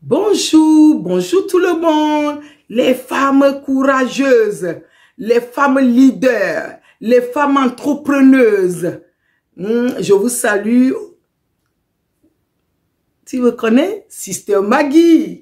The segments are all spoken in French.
Bonjour, bonjour tout le monde, les femmes courageuses, les femmes leaders, les femmes entrepreneuses. Je vous salue. Tu me connais? Sister Maggie.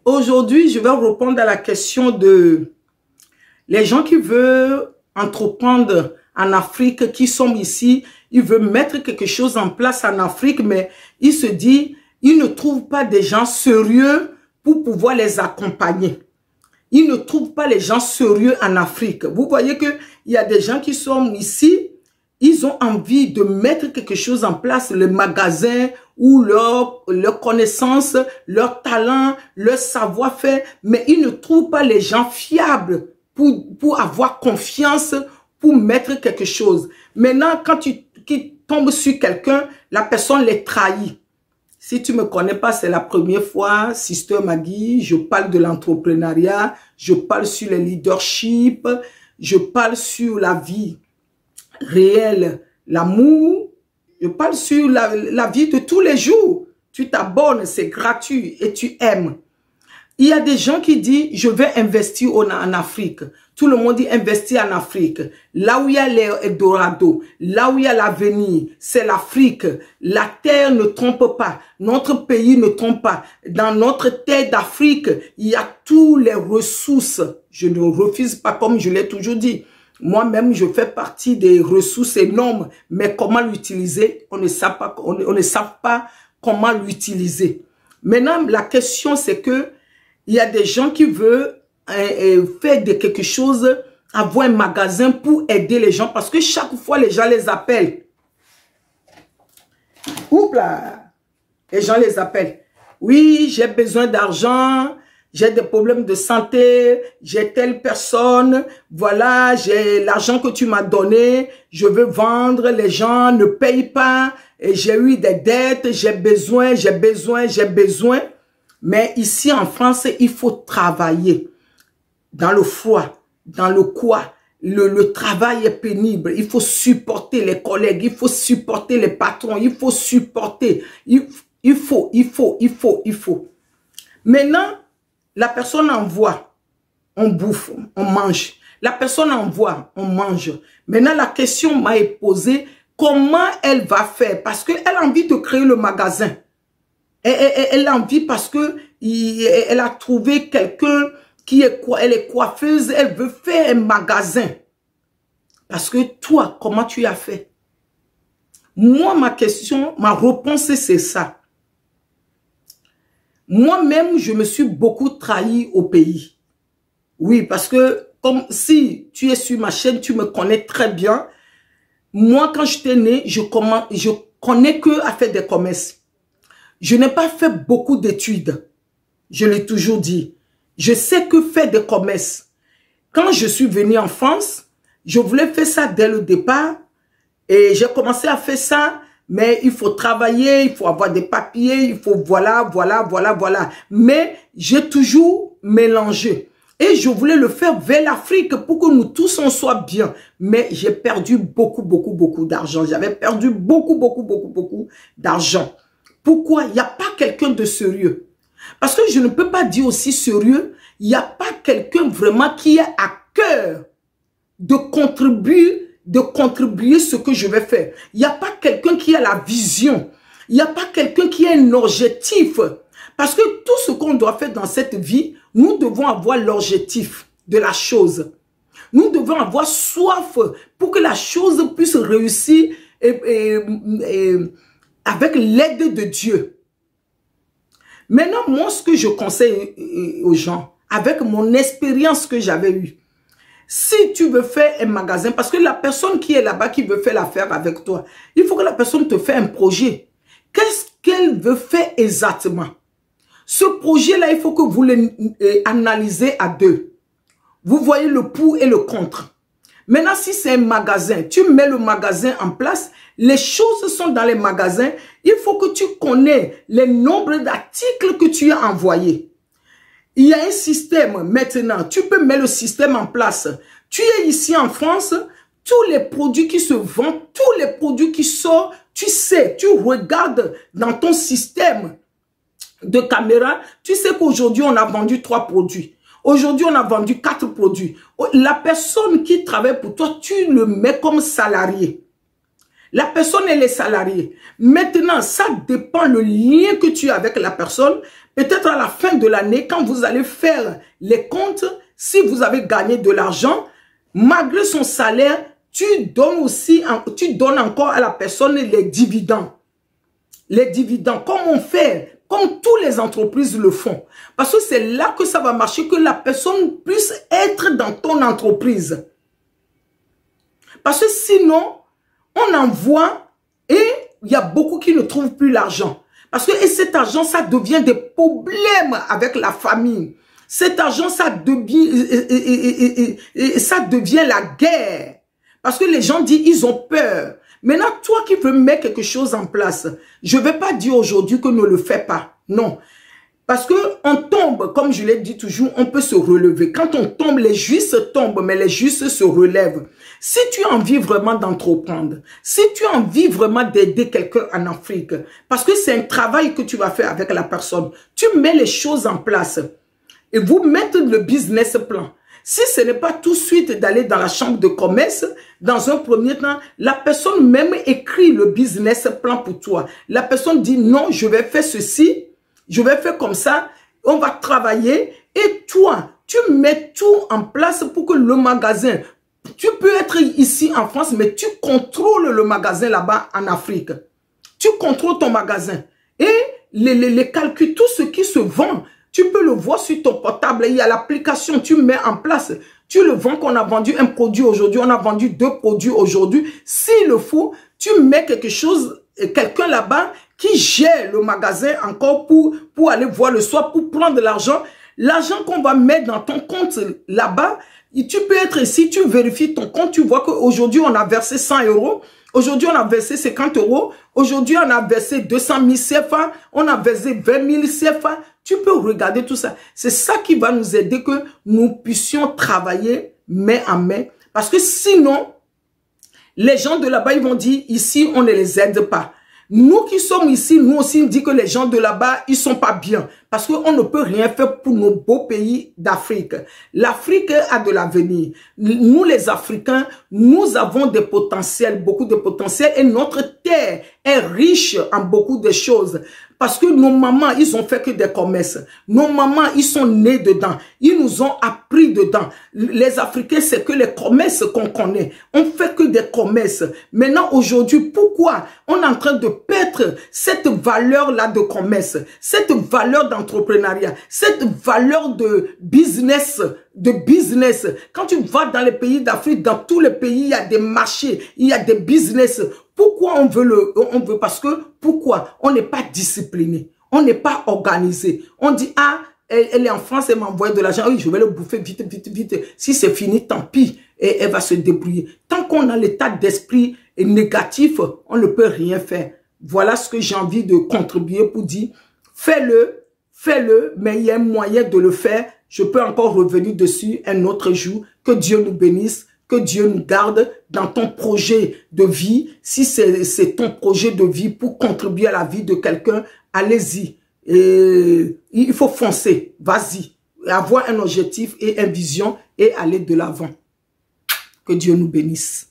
Aujourd'hui, je vais répondre à la question de les gens qui veulent entreprendre en Afrique, qui sont ici, ils veulent mettre quelque chose en place en Afrique, mais ils se disent, ils ne trouvent pas des gens sérieux pour pouvoir les accompagner. Ils ne trouvent pas les gens sérieux en Afrique. Vous voyez qu'il y a des gens qui sont ici, ils ont envie de mettre quelque chose en place, le magasin ou leur connaissance, leur talent, leur savoir-faire, mais ils ne trouvent pas les gens fiables pour avoir confiance, pour mettre quelque chose. Maintenant, quand tu tombes sur quelqu'un, la personne les trahit. Si tu me connais pas, c'est la première fois, Sister Maggie, je parle de l'entrepreneuriat, je parle sur le leadership, je parle sur la vie réel, l'amour, je parle sur la vie de tous les jours. Tu t'abonnes, c'est gratuit et tu aimes. Il y a des gens qui disent, je vais investir en Afrique. Tout le monde dit investir en Afrique. Là où il y a l'Eldorado, là où il y a l'avenir, c'est l'Afrique. La terre ne trompe pas. Notre pays ne trompe pas. Dans notre terre d'Afrique, il y a toutes les ressources. Je ne refuse pas comme je l'ai toujours dit. Moi-même, je fais partie des ressources énormes, mais comment l'utiliser, on ne sait pas comment l'utiliser. Maintenant, la question, c'est que il y a des gens qui veulent faire de quelque chose, avoir un magasin pour aider les gens, parce que chaque fois, les gens les appellent. Oups là! Les gens les appellent. Oui, j'ai besoin d'argent. J'ai des problèmes de santé, j'ai telle personne, voilà, j'ai l'argent que tu m'as donné, je veux vendre, les gens ne payent pas, et j'ai eu des dettes, j'ai besoin. Mais ici en France, il faut travailler dans le froid, dans le quoi. Le travail est pénible, il faut supporter les collègues, il faut supporter les patrons, il faut supporter, il faut. Maintenant, la personne envoie, on bouffe, on mange. La personne envoie, on mange. Maintenant, la question m'a été posée, comment elle va faire? Parce qu'elle a envie de créer le magasin. Elle a envie parce que elle a trouvé quelqu'un elle est coiffeuse, elle veut faire un magasin. Parce que toi, comment tu as fait? Moi, ma réponse, c'est ça. Moi-même, je me suis beaucoup trahi au pays. Oui, parce que comme si tu es sur ma chaîne, tu me connais très bien. Moi, quand j'étais né, je connais que à faire des commerces. Je n'ai pas fait beaucoup d'études. Je l'ai toujours dit. Je sais que faire des commerces. Quand je suis venu en France, je voulais faire ça dès le départ. Et j'ai commencé à faire ça. Mais il faut travailler, il faut avoir des papiers, il faut voilà. Mais j'ai toujours mélangé. Et je voulais le faire vers l'Afrique pour que nous tous on soit bien. Mais j'ai perdu beaucoup d'argent. J'avais perdu beaucoup d'argent. Pourquoi? Il n'y a pas quelqu'un de sérieux. Parce que je ne peux pas dire aussi sérieux. Il n'y a pas quelqu'un vraiment qui est à cœur de contribuer ce que je vais faire. Il n'y a pas quelqu'un qui a la vision. Il n'y a pas quelqu'un qui a un objectif. Parce que tout ce qu'on doit faire dans cette vie, nous devons avoir l'objectif de la chose. Nous devons avoir soif pour que la chose puisse réussir avec l'aide de Dieu. Maintenant, moi, ce que je conseille aux gens, avec mon expérience que j'avais eue, si tu veux faire un magasin, parce que la personne qui est là-bas, qui veut faire l'affaire avec toi, il faut que la personne te fasse un projet. Qu'est-ce qu'elle veut faire exactement? Ce projet-là, il faut que vous l'analysez à deux. Vous voyez le pour et le contre. Maintenant, si c'est un magasin, tu mets le magasin en place, les choses sont dans les magasins, il faut que tu connais le nombre d'articles que tu as envoyés. Il y a un système maintenant, tu peux mettre le système en place. Tu es ici en France, tous les produits qui se vendent, tous les produits qui sortent, tu sais, tu regardes dans ton système de caméra, tu sais qu'aujourd'hui on a vendu 3 produits. Aujourd'hui on a vendu 4 produits. La personne qui travaille pour toi, tu le mets comme salarié. La personne, elle est salariée. Maintenant, ça dépend le lien que tu as avec la personne. Peut-être à la fin de l'année, quand vous allez faire les comptes, si vous avez gagné de l'argent, malgré son salaire, tu donnes encore à la personne les dividendes. Les dividendes, comme on fait, comme toutes les entreprises le font. Parce que c'est là que ça va marcher, que la personne puisse être dans ton entreprise. Parce que sinon, on envoie et il y a beaucoup qui ne trouvent plus l'argent. Parce que cet argent, ça devient des problèmes avec la famille. Cet argent, ça devient la guerre. Parce que les gens disent, ils ont peur. Maintenant, toi qui veux mettre quelque chose en place, je ne vais pas dire aujourd'hui que ne le fais pas. Non. Parce qu'on tombe, comme je l'ai dit toujours, on peut se relever. Quand on tombe, les justes tombent, mais les justes se relèvent. Si tu as envie vraiment d'entreprendre, si tu as envie vraiment d'aider quelqu'un en Afrique, parce que c'est un travail que tu vas faire avec la personne, tu mets les choses en place et vous mettez le business plan. Si ce n'est pas tout de suite d'aller dans la chambre de commerce, dans un premier temps, la personne même écrit le business plan pour toi. La personne dit non, je vais faire ceci, je vais faire comme ça, on va travailler et toi, tu mets tout en place pour que le magasin, tu peux être ici en France, mais tu contrôles le magasin là-bas en Afrique. Tu contrôles ton magasin. Et les calculs, tout ce qui se vend, tu peux le voir sur ton portable. Il y a l'application, tu mets en place. Tu le vends qu'on a vendu un produit aujourd'hui, on a vendu 2 produits aujourd'hui. S'il le faut, tu mets quelque chose, quelqu'un là-bas qui gère le magasin encore pour aller voir le soir, pour prendre l'argent. L'argent qu'on va mettre dans ton compte là-bas, tu peux être ici, tu vérifies ton compte, tu vois qu'aujourd'hui on a versé 100 €, aujourd'hui on a versé 50 €, aujourd'hui on a versé 200 000 CFA, on a versé 20 000 CFA. Tu peux regarder tout ça. C'est ça qui va nous aider que nous puissions travailler main en main. Parce que sinon, les gens de là-bas, ils vont dire, ici, on ne les aide pas. Nous qui sommes ici, nous aussi, on dit que les gens de là-bas, ils sont pas bien. Parce qu'on ne peut rien faire pour nos beaux pays d'Afrique. L'Afrique a de l'avenir. Nous, les Africains, nous avons des potentiels, beaucoup de potentiels. Et notre terre est riche en beaucoup de choses. Parce que nos mamans, ils ont fait que des commerces. Nos mamans, ils sont nés dedans. Ils nous ont appris dedans. Les Africains, c'est que les commerces qu'on connaît. On fait que des commerces. Maintenant, aujourd'hui, pourquoi on est en train de perdre cette valeur-là de commerce, cette valeur d'entrepreneuriat, cette valeur de business, Quand tu vas dans les pays d'Afrique, dans tous les pays, il y a des marchés, il y a des business. Pourquoi on veut parce que, pourquoi? On n'est pas discipliné. On n'est pas organisé. On dit, ah, elle est en France, elle m'envoie de l'argent. Oui, je vais le bouffer vite. Si c'est fini, tant pis. Et elle va se débrouiller. Tant qu'on a l'état d'esprit négatif, on ne peut rien faire. Voilà ce que j'ai envie de contribuer pour dire, fais-le, mais il y a un moyen de le faire. Je peux encore revenir dessus un autre jour. Que Dieu nous bénisse. Que Dieu nous garde dans ton projet de vie. Si c'est ton projet de vie pour contribuer à la vie de quelqu'un, allez-y. Il faut foncer. Vas-y. Avoir un objectif et une vision et aller de l'avant. Que Dieu nous bénisse.